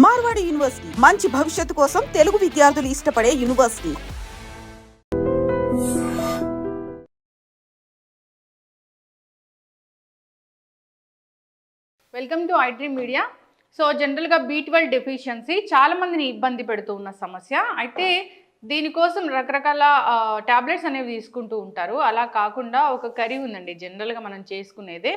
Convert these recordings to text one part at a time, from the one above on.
Marwadi university మంచి భవిష్యత్తు కోసం తెలుగు విద్యార్థులు ఇష్టపడే university. Welcome to iDream media. So జనరల్గా B12 డెఫిషియన్సీ చాలా మందిని ఇబ్బంది పెడుతూ ఉన్న సమస్య. అయితే దీనికోసం రకరకాల టాబ్లెట్స్ అనేవి తీసుకుంటూ ఉంటారు. అలా కాకుండా ఒక కర్రీ ఉందండి జనరల్గా మనం చేసుకునేదే,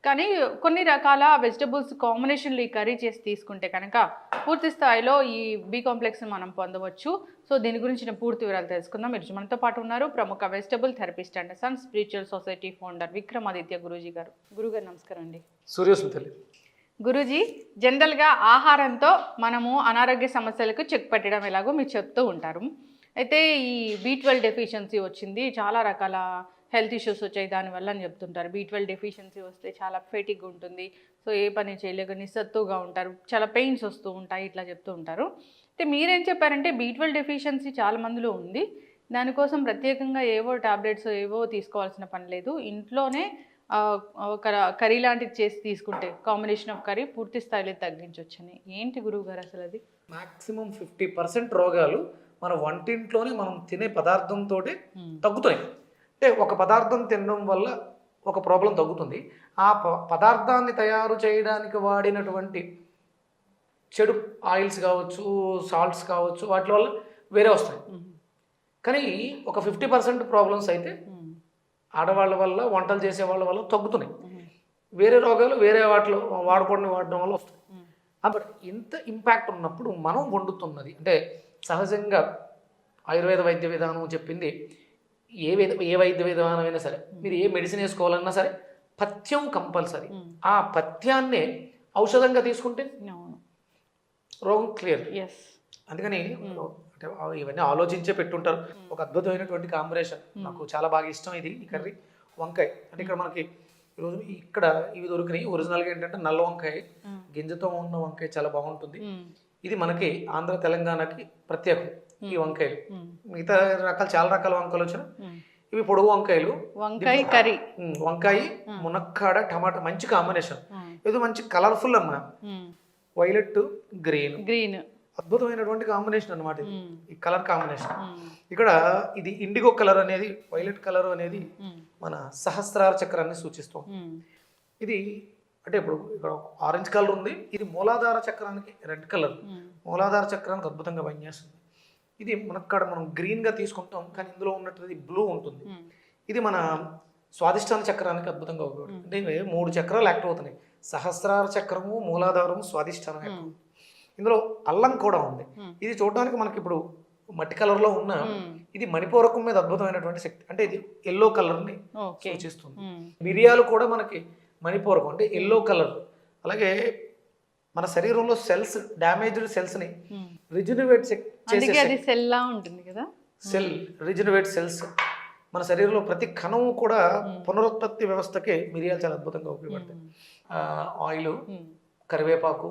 కానీ కొన్ని రకాల వెజిటబుల్స్ కాంబినేషన్లు ఈ కర్రీ చేసి తీసుకుంటే కనుక పూర్తి స్థాయిలో ఈ బి కాంప్లెక్స్ని మనం పొందవచ్చు. సో దీని గురించి పూర్తి వివరాలు తెలుసుకుందాం. మీరు మనతో పాటు ఉన్నారు ప్రముఖ vegetable therapist and sun spiritual society founder Vikramaditya Guruji garu. గురుగారు నమస్కారం అండి. సూర్యస్మితల్లి. గురూజీ, జనరల్గా ఆహారంతో మనము అనారోగ్య సమస్యలకు చెక్ పెట్టడం ఎలాగో మీరు చెప్తూ ఉంటారు. అయితే ఈ B12 డెఫిషియన్సీ వచ్చింది, చాలా రకాల హెల్త్ ఇష్యూస్ వచ్చాయి దానివల్ల అని చెప్తుంటారు. B12 డెఫిషియన్సీ వస్తే చాలా ఫెటిక్ ఉంటుంది, సో ఏ పని చేయలేక నిస్సత్తుగా ఉంటారు, చాలా పెయిన్స్ వస్తూ ఉంటాయి, ఇట్లా చెప్తూ ఉంటారు. అయితే మీరేం చెప్పారంటే B12 డెఫిషియన్సీ చాలా మందిలో ఉంది, దానికోసం ప్రత్యేకంగా ఏవో టాబ్లెట్స్ ఏవో తీసుకోవాల్సిన పని లేదు, ఇంట్లోనే ఒక కర్రీ లాంటిది చేసి తీసుకుంటే కాంబినేషన్ ఆఫ్ కర్రీ పూర్తి స్థాయిలో తగ్గించవచ్చని. ఏంటి గురువు గారు అసలు అది? మాక్సిమం 50% రోగాలు మన వంటింట్లోనే మనం తినే పదార్థంతో తగ్గుతాయి. అంటే ఒక పదార్థం తినడం వల్ల ఒక ప్రాబ్లం తగ్గుతుంది. ఆ పదార్థాన్ని తయారు చేయడానికి వాడినటువంటి చెడు ఆయిల్స్ కావచ్చు, సాల్ట్స్ కావచ్చు, వాటి వల్ల వేరే వస్తాయి. కానీ ఒక 50% ప్రాబ్లమ్స్ అయితే ఆడవాళ్ళ వల్ల, వంటలు చేసే వాళ్ళ వల్ల తగ్గుతున్నాయి. వేరే రోగాలు వేరే వాటిలో వాడడం వల్ల వస్తాయి. కాబట్టి ఇంత ఇంపాక్ట్ ఉన్నప్పుడు మనం వండుతున్నది అంటే సహజంగా ఆయుర్వేద వైద్య విధానం చెప్పింది, ఏ వైద్య విధానం అయినా సరే, మీరు ఏ మెడిసిన్ వేసుకోవాలన్నా సరే పథ్యం కంపల్సరీ. ఆ పథ్యాన్నే ఔషధంగా తీసుకుంటే రోగం క్లియర్. అందుకని అంటే ఇవన్నీ ఆలోచించే పెట్టుంటారు. ఒక అద్భుతమైనటువంటి కాంబినేషన్, నాకు చాలా బాగా ఇష్టం ఇది, ఈ కర్రీ వంకాయ. అంటే ఇక్కడ మనకి ఈరోజు ఇక్కడ ఇవి దొరికినాయి. ఒరిజినల్గా ఏంటంటే నల్ల వంకాయ, గింజతో ఉన్న వంకాయ చాలా బాగుంటుంది. ఇది మనకి ఆంధ్ర తెలంగాణకి ప్రత్యేకం ఈ వంకాయలు. మిగతా రకాలు చాలా రకాల వంకాయలు వచ్చిన ఇవి పొడుగు వంకాయలు. వంకాయ కర్రీ, వంకాయ మునక్కాడ టమాటా మంచి కాంబినేషన్. ఇది మంచి కలర్ఫుల్ అమ్మా, వైలెట్ గ్రీన్ అద్భుతమైనటువంటి కాంబినేషన్ అనమాట. ఈ కలర్ కాంబినేషన్ ఇక్కడ ఇది ఇండిగో కలర్ అనేది, వైలెట్ కలర్ అనేది మన సహస్రార చక్రాన్ని సూచిస్తుంది. ఇది అంటే ఇప్పుడు ఇక్కడ ఆరెంజ్ కలర్ ఉంది, ఇది మూలాధార చక్రానికి రెడ్ కలర్, మూలాధార చక్రానికి అద్భుతంగా పనిచేస్తుంది. ఇది మనక్కడ మనం గ్రీన్గా తీసుకుంటాం, కానీ ఇందులో ఉన్నటువంటి బ్లూ ఉంటుంది. ఇది మన స్వాదిష్టాన చక్రానికి అద్భుతంగా ఉపయోగపడుతుంది. అంటే 3 చక్రాలు యాక్టివ్ అవుతున్నాయి, సహస్రార చక్రము, మూలాధారము, స్వాదిష్టానం యాక్టివ్. ఇందులో అల్లం కూడా ఉంది. ఇది చూడడానికి మనకి ఇప్పుడు మట్టి కలర్లో ఉన్న, ఇది మణిపూరకం మీద అద్భుతమైనటువంటి శక్తి. అంటే ఇది ఎల్లో కలర్ని సూచిస్తుంది. మిరియాలు కూడా మనకి మణిపూరకం అంటే ఎల్లో కలర్. అలాగే మన శరీరంలో సెల్స్, డ్యామేజ్డ్ సెల్స్ని రిజనరేట్ సెల్ రిజనరేట్ సెల్స్ మన శరీరంలో ప్రతి కణము కూడా పునరుత్పత్తి వ్యవస్థకే మిరియాలు చాలా అద్భుతంగా ఉపయోగపడతాయి. ఆయిల్, కరివేపాకు,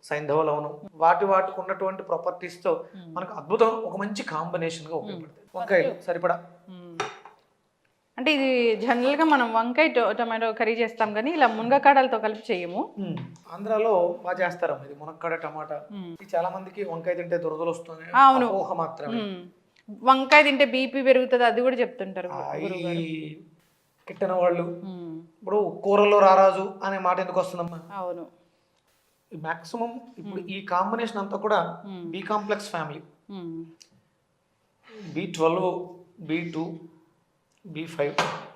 సైంధవ లవణం, వాటికి ఉన్నటువంటి ప్రాపర్టీస్తో మనకు అద్భుతం, ఒక మంచి కాంబినేషన్గా ఉపయోగపడతాయి. వంకాయలు సరిపడా. అంటే ఇది జనరల్గా మనం వంకాయ టొమాటో కర్రీ చేస్తాం, కానీ ఇలా మునగకాడలతో కలిపి చేయము. ఆంధ్రాలో బాగా చేస్తారు ఇది మునక్కాడ టమాటా. చాలా మందికి వంకాయ తింటే దురదలు వస్తుంది, ఊహ మాత్రమే. వంకాయ తింటే బీపీ పెరుగుతుంది, అది కూడా చెప్తుంటారు. కిట్టిన వాళ్ళు ఇప్పుడు కూరల్లో రారాజు అనే మాట ఎందుకు వస్తుందమ్మా? అవును, మాక్సిమం ఇప్పుడు ఈ కాంబినేషన్ అంతా కూడా B complex family. B12, B2, B5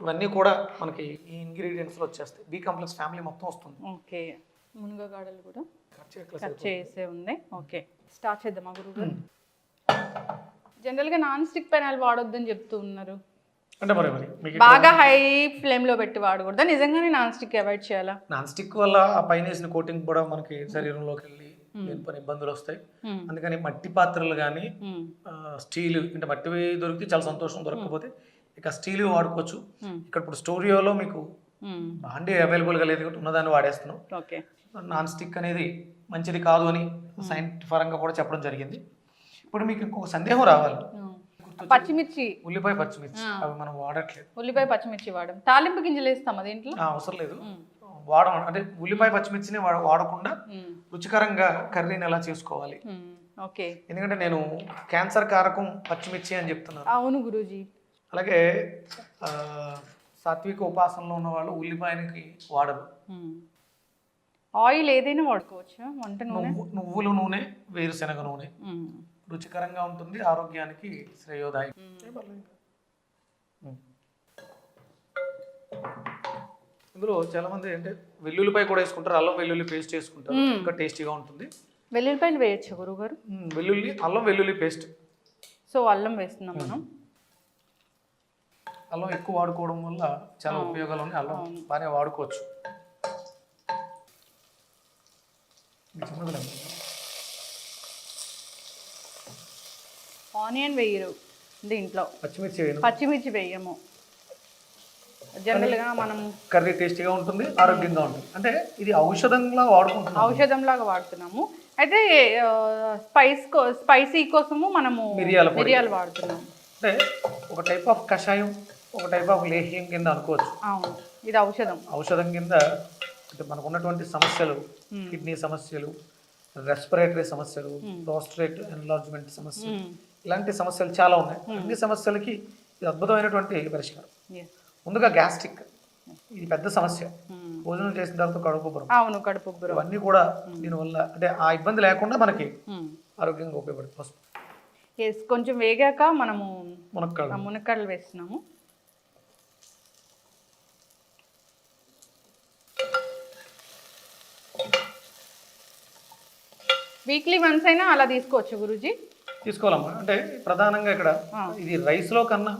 ఇవన్నీ కూడా మనకి ఈ ఇంగ్రీడియంట్స్లో వచ్చేస్తాయి. బి కాంప్లెక్స్ ఫ్యామిలీ మొత్తం వస్తుంది. ఓకే, మునగకాడలు కూడా కట్ చేసే ఉంది. ఓకే, స్టార్ట్ చేద్దామా గురువు? జనరల్గా నాన్ స్టిక్ పెనాల్ వాడొద్దని చెప్తూ ఉన్నారు. అంటే మరి బాగా హై ఫ్లేమ్ లో పెట్టి వాడకూడదా? నిజంగానే నాన్ స్టిక్ అవాయిడ్ చేయాలా? నాన్ స్టిక్ వల్ల ఆ పైన వేసిన కోటింగ్ కూడా మనకి శరీరంలోకి వెళ్ళి పని ఇబ్బందులు వస్తాయి. అందుకని మట్టి పాత్రలు కానీ, స్టీల్ అంటే మట్టివి దొరికితే చాలా సంతోషం, దొరకకపోతే ఇక స్టీల్ వాడుకోవచ్చు. ఇక్కడ ఇప్పుడు స్టూడియోలో మీకు బాండీ అవైలబుల్గా లేదు కాబట్టి ఉన్నదాన్ని వాడేస్తున్నాం. ఓకే, నాన్ స్టిక్ అనేది మంచిది కాదు అని సైంటిఫిక్ పరంగా కూడా చెప్పడం జరిగింది. ఇప్పుడు మీకు ఇంకొక సందేహం రావాలి, పచ్చిమిర్చి, ఉల్లిపాయ, పచ్చిమిర్చి అవి మనం వాడట్లేదు. ఉల్లిపాయ పచ్చిమిర్చి వాడడం, తాలింపు గింజలు వేస్తాం, అదేంట్లో అవసరం లేదు. వాడడం అంటే ఉల్లిపాయ పచ్చిమిర్చిని వాడకుండా రుచికరంగా కర్రీని ఎలా చేసుకోవాలి. ఓకే. ఎందుకంటే నేను క్యాన్సర్ కారకం పచ్చిమిర్చి అని చెప్తున్నాను. అవును గురూజీ. అలాగే సాత్విక ఉపాసనలో ఉన్న వాళ్ళు ఉల్లిపాయనికి వాడరు. ఆయిల్ ఏదైనా వాడుకోవచ్చు, వంట నూనె, నువ్వుల నూనె, వేరుశనగ నూనె రుచికరంగా ఉంటుంది, ఆరోగ్యానికి శ్రేయోదాయం. ఇందులో చాలా మంది అంటే వెల్లుల్లిపాయ కూడా వేసుకుంటారు, అల్లం వెల్లుల్లి పేస్ట్ వేసుకుంటారు, ఇంకా టేస్టీగా ఉంటుంది. వెల్లుల్లిపాయలు వేయచ్చు గురువు గారు? వెల్లుల్లి, అల్లం వెల్లుల్లి పేస్ట్. సో అల్లం వేస్తున్నాం మనం. అల్లం ఎక్కువ వాడుకోవడం వల్ల చాలా ఉపయోగాలు ఉన్నాయి. అల్లం బాగానే వాడుకోవచ్చు. ఆనియన్ వేయరు దీంట్లో, పచ్చిమిర్చి వేయము. జనరల్గా మనం కర్రీ టేస్టీగా ఉంటుంది, ఆరోగ్యంగా ఉంటుంది. అంటే ఇది ఔషధంలాగా వాడుతున్నాము. అయితే స్పైసీ కోసము మనము మిరియాలు వాడుతున్నాము. అంటే ఒక టైప్ ఆఫ్ కషాయం, ఒక టైప్ ఆఫ్ లేహ్యం కింద అనుకోవచ్చు. అవును, ఇది ఔషధం కింద. అంటే మనకు ఉన్నటువంటి సమస్యలు, కిడ్నీ సమస్యలు, రెస్పిరేటరీ సమస్యలు, ప్రోస్టేట్ ఎన్లార్జ్మెంట్ సమస్యలు, ఇలాంటి సమస్యలు చాలా ఉన్నాయి. అన్ని సమస్యలకి ఇది అద్భుతమైనటువంటి పరిష్కారం. ముందుగా గ్యాస్ట్రిక్, ఇది పెద్ద సమస్య. భోజనం చేసిన తర్వాత కడుపుబ్బరం, ఇవన్నీ కూడా దీనివల్ల అంటే ఆ ఇబ్బంది లేకుండా మనకి ఆరోగ్యంగా ఉపయోగపడుతుంది. కొంచెం వేగాక మనము మునక్కాడలు వేస్తున్నాము. వీక్లీ వన్స్ అయినా అలా తీసుకోవచ్చు గురూజీ? తీసుకోవాలమ్మా. అంటే ప్రధానంగా ఇక్కడ ఇది రైస్లో కన్నా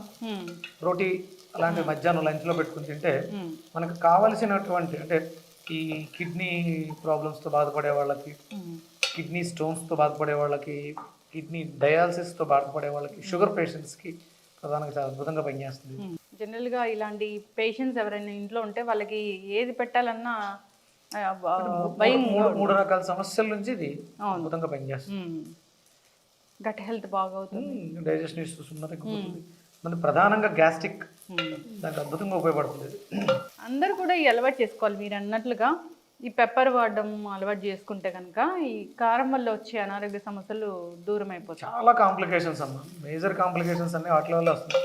రోటీ అలాంటి మధ్యాహ్నం లంచ్లో పెట్టుకుని తింటే మనకు కావలసినటువంటి అంటే ఈ కిడ్నీ ప్రాబ్లమ్స్తో బాధపడే వాళ్ళకి, కిడ్నీ స్టోన్స్తో బాధపడే వాళ్ళకి, కిడ్నీ డయాలసిస్తో బాధపడే వాళ్ళకి, షుగర్ పేషెంట్స్కి ప్రధానంగా చాలా అద్భుతంగా పనిచేస్తుంది. జనరల్గా ఇలాంటి పేషెంట్స్ ఎవరైనా ఇంట్లో ఉంటే వాళ్ళకి ఏది పెట్టాలన్నా మూడు రకాల సమస్యల నుంచి ఇది అద్భుతంగా పనిచేస్తుంది. గట్ హెల్త్ బాగా అవుతుంది, డైజెషన్ ఇష్యూస్ తగ్గిపోతుంది. మన ప్రధానంగా గ్యాస్ట్రిక్ దానికి అద్భుతంగా ఉపయోగపడుతుంది. అందరూ కూడా ఈ అలవాటు చేసుకోవాలి. మీరు అన్నట్లుగా ఈ పెప్పర్ వాడడం అలవాటు చేసుకుంటే కనుక ఈ కారం వల్ల వచ్చే అనారోగ్య సమస్యలు దూరం అయిపోతాయి. చాలా కాంప్లికేషన్స్ అమ్మా, మేజర్ కాంప్లికేషన్స్ అన్నీ వాటి వల్ల వస్తున్నాయి.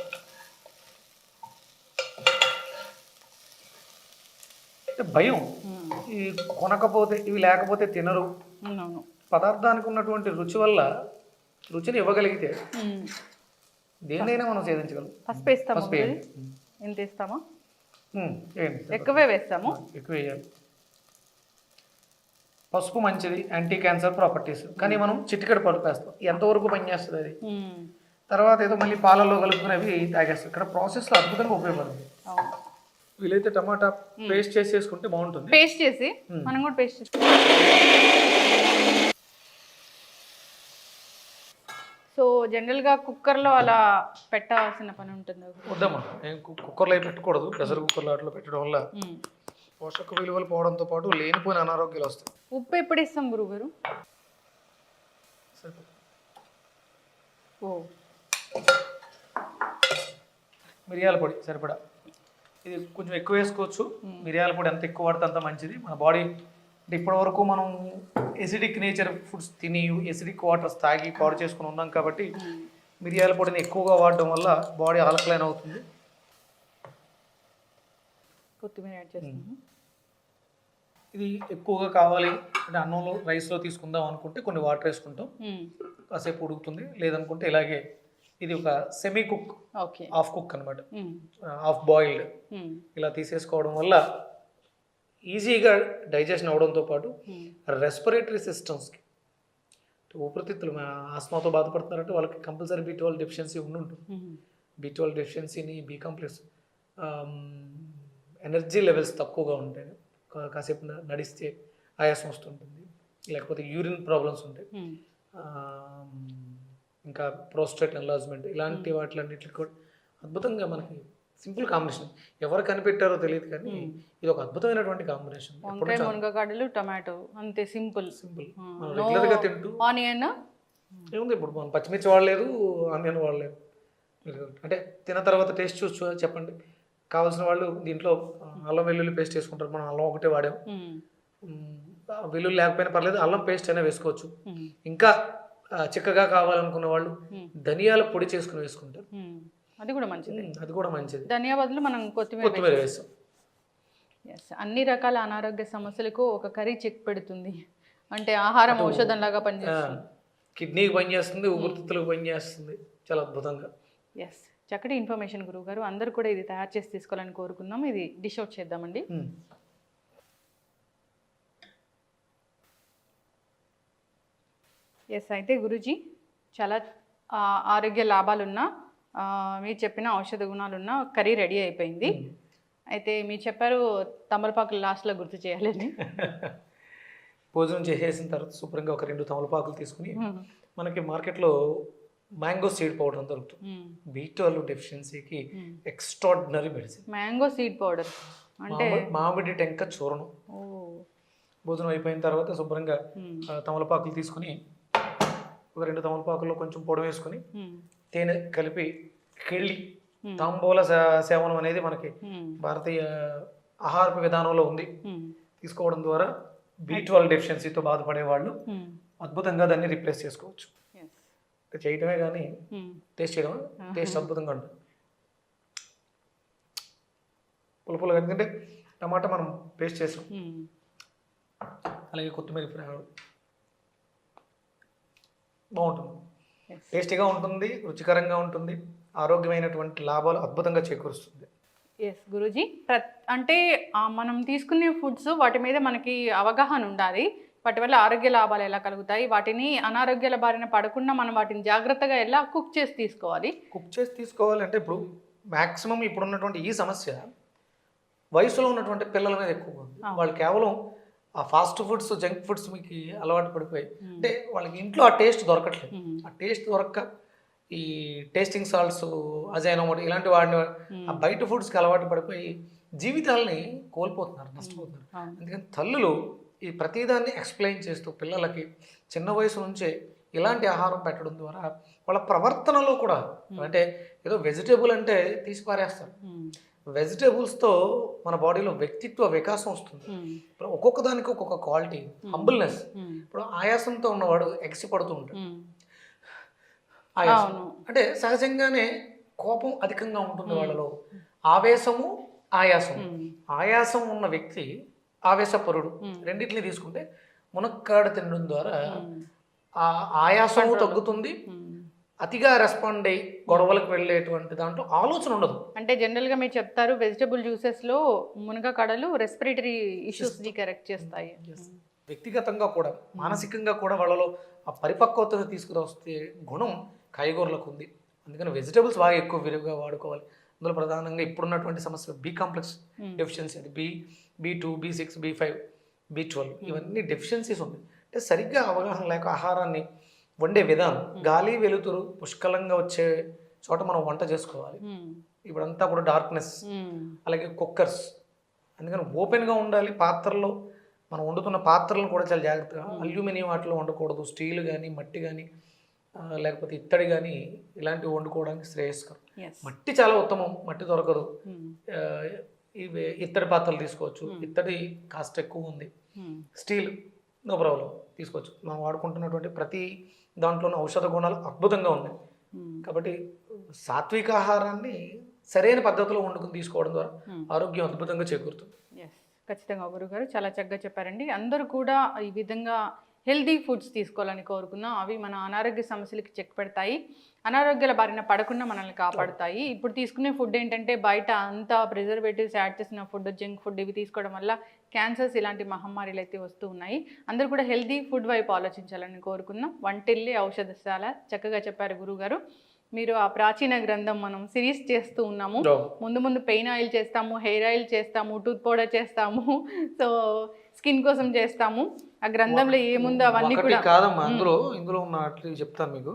భయం, ఈ కొనకపోతే ఇవి లేకపోతే తినరు. పదార్థానికి ఉన్నటువంటి రుచి వల్ల రుచిని ఇవ్వగలిగితే దేన్నైనా మనం సేధించగలం. పసుపు ఎంత వేస్తామా? ఎక్కువే వేస్తాము. ఎక్కువ వేయాలి. పసుపు మంచిది, యాంటీ క్యాన్సర్ ప్రాపర్టీస్. కానీ మనం చిటికెడు పసుపు వేస్తాం, ఎంతవరకు పనిచేస్తుంది అది. తర్వాత ఏదో మళ్ళీ పాలల్లో కలుపుకునేవి తాగేస్తాం. ఇక్కడ ప్రాసెస్లో అద్భుతంగా ఉపయోగపడుతుంది. వీలైతే టమాటా పేస్ట్ చేసేసుకుంటే బాగుంటుంది. పేస్ట్ చేసి మనం కూడా పేస్ట్ చేసి. సో జనరల్గా కుక్కర్లో అలా పెట్టాల్సిన పని ఉంటుంది. వద్దమ్మా, కుక్కర్లో పెట్టకూడదు. ప్రెషర్ కుక్కర్లో అట్లా పెట్టడం వల్ల పోషక విలువలు పోవడంతో పాటు లేనిపోయిన అనారోగ్యాలు వస్తాయి. ఉప్పు ఎప్పుడు ఇస్తాం గురువుగారు? మిరియాల పొడి సరిపడా, ఇది కొంచెం ఎక్కువ వేసుకోవచ్చు. మిరియాల పొడి ఎంత ఎక్కువ వాడితే అంత మంచిది. మన బాడీ అంటే ఇప్పటి వరకు మనం ఎసిడిక్ నేచర్ ఫుడ్స్ తిని ఎసిడిక్ వాటర్స్ తాగి పాడు చేసుకుని ఉన్నాం కాబట్టి మిరియాల పొడిని ఎక్కువగా వాడడం వల్ల బాడీ ఆల్కలైన్ అవుతుంది. కొత్తిమీర యాడ్ చేస్తాము. ఇది ఎక్కువగా కావాలి అంటే అన్నంలో రైస్లో తీసుకుందాం అనుకుంటే కొన్ని వాటర్ వేసుకుంటాం, కాసేపు ఉడుకుతుంది. లేదనుకుంటే ఇలాగే ఇది ఒక సెమీ కుక్, హాఫ్ కుక్ అనమాట, హాఫ్ బాయిల్డ్ ఇలా తీసేసుకోవడం వల్ల ఈజీగా డైజెషన్ అవడంతో పాటు రెస్పిరేటరీ సిస్టమ్స్కి, ఊపిరితిత్తులు, ఆస్మాతో బాధపడుతున్నారంటే వాళ్ళకి కంపల్సరీ B12 డెఫిషియన్సీ ఉంటుంది. B12 డెఫిషియన్సీని, బి కాంప్లెక్స్, ఎనర్జీ లెవెల్స్ తక్కువగా ఉంటాయి, కాసేపు నడిస్తే ఆయాసం వస్తుంటుంది, లేకపోతే యూరిన్ ప్రాబ్లమ్స్ ఉంటాయి, ఇంకా ప్రోస్టేట్ ఎన్లార్జ్మెంట్, ఇలాంటి వాటిలన్నిటికి కూడా అద్భుతంగా మనకి సింపుల్ కాంబినేషన్. ఎవరు కనిపెట్టారో తెలియదు కానీ ఇది ఒక అద్భుతమైనటువంటి కాంబినేషన్. మునగకాడలు, టమాటో, అంతే సింపుల్. రెగ్యులర్గా తింటూ ఆనియన్ ఏముంది, ఇప్పుడు మనం పచ్చిమిర్చి వాడలేదు, ఆనియన్ వాడలేదు. అంటే తిన్న తర్వాత టేస్ట్ చూసి చెప్పండి, కావాల్సిన వాళ్ళు దీంట్లో అల్లం వెల్లుల్లి పేస్ట్ వేసుకుంటారు. మనం అల్లం ఒకటే వాడాం. వెల్లుల్లి లేకపోయినా పర్లేదు, అల్లం పేస్ట్ అయినా వేసుకోవచ్చు. ఇంకా చిక్కగా కావాలనుకున్న వాళ్ళు ధనియాల పొడి చేసుకుని వేసుకుంటారు. అది కూడా మంచిది. అది కూడా మంచిది. ధనియా బదులు మనం కొత్తిమీర వేస్తాం. అన్ని రకాల అనారోగ్య సమస్యలకు ఒక కర్రీ చెక్ పెడుతుంది. అంటే ఆహారం ఔషధం లాగా పనిచేస్తుంది. కిడ్నీకి పనిచేస్తుంది, ఊపిరితిత్తులకు పనిచేస్తుంది, చాలా అద్భుతంగా. ఎస్, చక్కటి ఇన్ఫర్మేషన్ గురువు గారు. అందరూ కూడా ఇది తయారు చేసి తీసుకోవాలని కోరుకుందాం. ఇది డిష్ అవుట్ చేద్దామండి. ఎస్, అయితే గురూజీ చాలా ఆరోగ్య లాభాలున్న మీరు చెప్పిన ఔషధ గుణాలున్న కర్రీ రెడీ అయిపోయింది. అయితే మీరు చెప్పారు తమలపాకులు లాస్ట్లో గుర్తు చేయాలని. భోజనం చేసేసిన తర్వాత శుభ్రంగా ఒక 2 తమలపాకులు తీసుకుని, మనకి మార్కెట్లో మ్యాంగో సీడ్ పౌడర్ అని దొరుకుతుంది. B12 డెఫిషియన్సీకి extraordinary medicine. Mango seed powder అంటే మామిడి టెంక చూర్ణం. భోజనం అయిపోయిన తర్వాత శుభ్రంగా తమలపాకులు తీసుకుని ఒక 2 తమలపాకుల్లో కొంచెం పొడి వేసుకొని తేనె కలిపి కెళ్ళి తాంబూల సేవనం అనేది మనకి భారతీయ ఆహారపు విధానంలో ఉంది. తీసుకోవడం ద్వారా B12 డెఫిషియన్సీతో బాధపడే వాళ్ళు అద్భుతంగా దాన్ని రీప్లేస్ చేసుకోవచ్చు. చేయటమే కానీ టేస్ట్ చేయడం, టేస్ట్ అద్భుతంగా ఉంటుంది. పులుపులు, ఎందుకంటే టమాటా మనం పేస్ట్ చేసాం, అలాగే కొత్తిమీర బాగుంటుంది, టేస్టీగా ఉంటుంది, రుచికరంగా ఉంటుంది, ఆరోగ్యమైనటువంటి లాభాలు అద్భుతంగా చేకూరుస్తుంది. ఎస్ గురూజీ, అంటే మనం తీసుకునే ఫుడ్స్ వాటి మీద మనకి అవగాహన ఉండాలి. వాటి వల్ల ఆరోగ్య లాభాలు ఎలా కలుగుతాయి, వాటిని అనారోగ్యాల బారిన పడకుండా మనం వాటిని జాగ్రత్తగా ఎలా కుక్ చేసి తీసుకోవాలి. అంటే ఇప్పుడు మ్యాక్సిమం ఇప్పుడు ఉన్నటువంటి ఈ సమస్య వయసులో ఉన్నటువంటి పిల్లల మీద ఎక్కువగా ఉంది. వాళ్ళు కేవలం ఆ ఫాస్ట్ ఫుడ్స్, జంక్ ఫుడ్స్ మీకు అలవాటు పడిపోయి, అంటే వాళ్ళకి ఇంట్లో ఆ టేస్ట్ దొరకట్లేదు. ఆ టేస్ట్ దొరక్క ఈ టేస్టింగ్ సాల్ట్స్, అజైనోమోటో ఇలాంటి వాడిని ఆ బయట ఫుడ్స్కి అలవాటు పడిపోయి జీవితాలని కోల్పోతున్నారు, నష్టపోతున్నారు. అందుకని తల్లులు ఈ ప్రతిదాన్ని ఎక్స్ప్లెయిన్ చేస్తూ పిల్లలకి చిన్న వయసు నుంచే ఇలాంటి ఆహారం పెట్టడం ద్వారా వాళ్ళ ప్రవర్తనలో కూడా, అంటే ఏదో వెజిటేబుల్ అంటే తీసి పారేస్తారు, వెజిటేబుల్స్తో మన బాడీలో వ్యక్తిత్వ వికాసం వస్తుంది. ఇప్పుడు ఒక్కొక్క దానికి ఒక్కొక్క క్వాలిటీ, హంబుల్నెస్. ఇప్పుడు ఆయాసంతో ఉన్నవాడు ఎగసి పడుతూ ఉంటాడు. ఆయాసం అంటే సహజంగానే కోపం అధికంగా ఉంటుంది వాళ్ళలో. ఆవేశము, ఆయాసం. ఆయాసం ఉన్న వ్యక్తి ఆవేశపరుడు. రెండింటిని తీసుకుంటే మునక్కాడ తినడం ద్వారా ఆ ఆయాసము తగ్గుతుంది, అతిగా రెస్పాండ్ అయ్యి గొడవలకు వెళ్ళేటువంటి దాంట్లో ఆలోచన ఉండదు. అంటే జనరల్గా మీరు చెప్తారు వెజిటబుల్ జ్యూసెస్లో మునగకాడలు రెస్పిరేటరీ ఇష్యూస్ని కరెక్ట్ చేస్తాయి. వ్యక్తిగతంగా కూడా మానసికంగా కూడా వాళ్ళలో ఆ పరిపక్వతను తీసుకువస్తే గుణం కాయగూరలకు ఉంది. అందుకని వెజిటబుల్స్ బాగా ఎక్కువ విరివిగా వాడుకోవాలి. అందులో ప్రధానంగా ఇప్పుడున్నటువంటి సమస్య B కాంప్లెక్స్ డెఫిషియన్సీ, అది B2, B6, B5, B12 ఇవన్నీ డెఫిషియన్సీస్ ఉన్నాయి. అంటే సరిగ్గా అవగాహన లేక ఆహారాన్ని వండే విధానం, గాలి వెలుతురు పుష్కలంగా వచ్చే చోట మనం వంట చేసుకోవాలి. ఇప్పుడంతా కూడా డార్క్నెస్, అలాగే కుక్కర్స్, అందుకని ఓపెన్గా ఉండాలి. పాత్రలో మనం వండుతున్న పాత్రలను కూడా చాలా జాగ్రత్తగా, అల్యూమినియం వాటిలో వండకూడదు. స్టీల్ కానీ, మట్టి కానీ, లేకపోతే ఇత్తడి కానీ ఇలాంటివి వండుకోవడానికి శ్రేయస్కరం. మట్టి చాలా ఉత్తమం, మట్టి దొరకదు. ఇవి ఇత్తడి పాత్రలు తీసుకోవచ్చు. ఇత్తడి కాస్ట్ ఎక్కువ ఉంది. స్టీల్ నో ప్రాబ్లం తీసుకోవచ్చు. మనం వాడుకుంటున్నటువంటి ప్రతి దాంట్లోనూ ఔషధ గుణాలు అద్భుతంగా ఉన్నాయి. కాబట్టి సాత్విక ఆహారాన్ని సరైన పద్ధతిలో వండుకుని తీసుకోవడం ద్వారా ఆరోగ్యం అద్భుతంగా చేకూరుతుంది. ఖచ్చితంగా గురుగారు చాలా చక్కగా చెప్పారండి. అందరూ కూడా ఈ విధంగా హెల్దీ ఫుడ్స్ తీసుకోవాలని కోరుకుందాం. అవి మన అనారోగ్య సమస్యలకి చెక్ పెడతాయి, అనారోగ్యాల బారిన పడకుండా మనల్ని కాపాడుతాయి. ఇప్పుడు తీసుకునే ఫుడ్ ఏంటంటే బయట అంతా ప్రిజర్వేటివ్స్ యాడ్ చేసిన ఫుడ్, జంక్ ఫుడ్ ఇవి తీసుకోవడం వల్ల క్యాన్సర్స్ ఇలాంటి మహమ్మారీలు అయితే వస్తూ ఉన్నాయి. అందరూ కూడా హెల్దీ ఫుడ్ వైపు ఆలోచించాలని కోరుకుందాం. వంటిల్లే ఔషధశాల చక్కగా చెప్పారు గురుగారు. మీరు ఆ ప్రాచీన గ్రంథం మనం సిరీస్ చేస్తూ ఉన్నాము. ముందు పెయిన్ ఆయిల్ చేస్తాము, హెయిర్ ఆయిల్ చేస్తాము, టూత్ పౌడర్ చేస్తాము, సో స్కిన్ కోసం చేస్తాము. ఆ గ్రంథంలో ఏముందో అవన్నీ కూడా కాదమ్మా. ఇందులో ఉన్న చెప్తాను మీకు.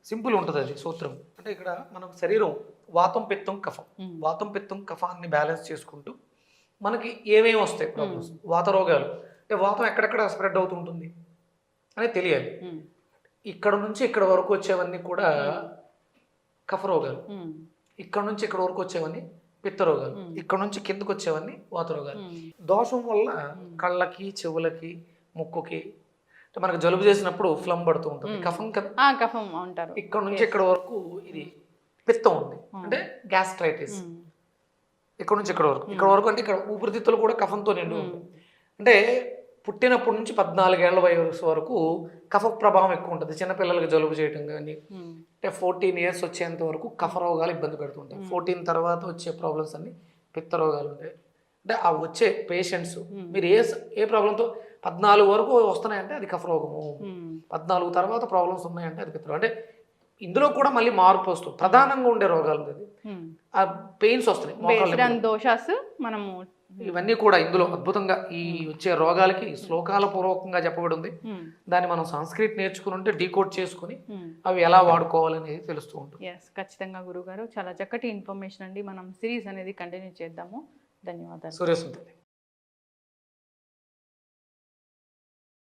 సింపుల్ ఉంటుంది అది సూత్రం. అంటే ఇక్కడ మనం శరీరం వాతం, పిత్తం, కఫం, వాతం, పిత్తం, కఫాన్ని బ్యాలెన్స్ చేసుకుంటూ మనకి ఏమేమి వస్తాయి ప్రాబ్లమ్స్, వాత రోగాలు, అంటే వాతం ఎక్కడెక్కడ స్ప్రెడ్ అవుతుంటుంది అనేది తెలియాలి. ఇక్కడ నుంచి ఇక్కడ వరకు వచ్చేవన్నీ కూడా కఫ రోగాలు, ఇక్కడ నుంచి ఇక్కడ వరకు వచ్చేవన్నీ పిత్త రోగాలు. ఇక్కడ నుంచి కిందకు వచ్చేవన్నీ వాత రోగాలు. దోషం వల్ల కళ్ళకి, చెవులకి, ముక్కుకి, అంటే మనకు జలుబు చేసినప్పుడు ఫ్లమ్ పడుతూ ఉంటుంది, కఫం కదా, కఫం అంటారు. ఇక్కడ నుంచి ఇక్కడ వరకు ఇది పిత్తం ఉంది, అంటే గ్యాస్ట్రైటిస్. ఇక్కడ నుంచి ఇక్కడ వరకు అంటే ఇక్కడ ఊపిరితిత్తులు కూడా కఫంతో నిండి ఉంటుంది. అంటే పుట్టినప్పటి నుంచి 14 ఏళ్ల వయసు వరకు కఫ ప్రభావం ఎక్కువ ఉంటుంది. చిన్నపిల్లలకి జలుబు చేయటం కానీ, అంటే 14 ఇయర్స్ వచ్చేంత వరకు కఫ రోగాలు ఇబ్బంది పెడుతుంటాయి. 14 తర్వాత వచ్చే ప్రాబ్లమ్స్ అన్ని పిత్త రోగాలు ఉంటాయి. అంటే ఆ వచ్చే పేషెంట్స్ మీరు ఏ ప్రాబ్లంతో 14 వరకు వస్తున్నాయంటే అది కఫ రోగము, 14 తర్వాత ప్రాబ్లమ్స్ ఉన్నాయంటే అది పిత్త రోగం. అంటే ఇందులో కూడా మళ్ళీ మార్పు వస్తుంది. ప్రధానంగా ఉండే రోగాలు అది ఆ పెయిన్స్ వస్తున్నాయి, దోషాస్ మనము ఇవన్నీ కూడా ఇందులో అద్భుతంగా ఈ వచ్చే రోగాలకి శ్లోకాల పూర్వకంగా చెప్పబడి ఉంది. దాన్ని మనం సంస్కృతి నేర్చుకుని ఉంటే డీకోడ్ చేసుకుని అవి ఎలా వాడుకోవాలనేది తెలుస్తూ ఉంటుంది. ఖచ్చితంగా గురుగారు, చాలా చక్కటి ఇన్ఫర్మేషన్ అండి. మనం సిరీస్ అనేది కంటిన్యూ చేద్దాము. ధన్యవాదాలు. సూర్యసుందరి.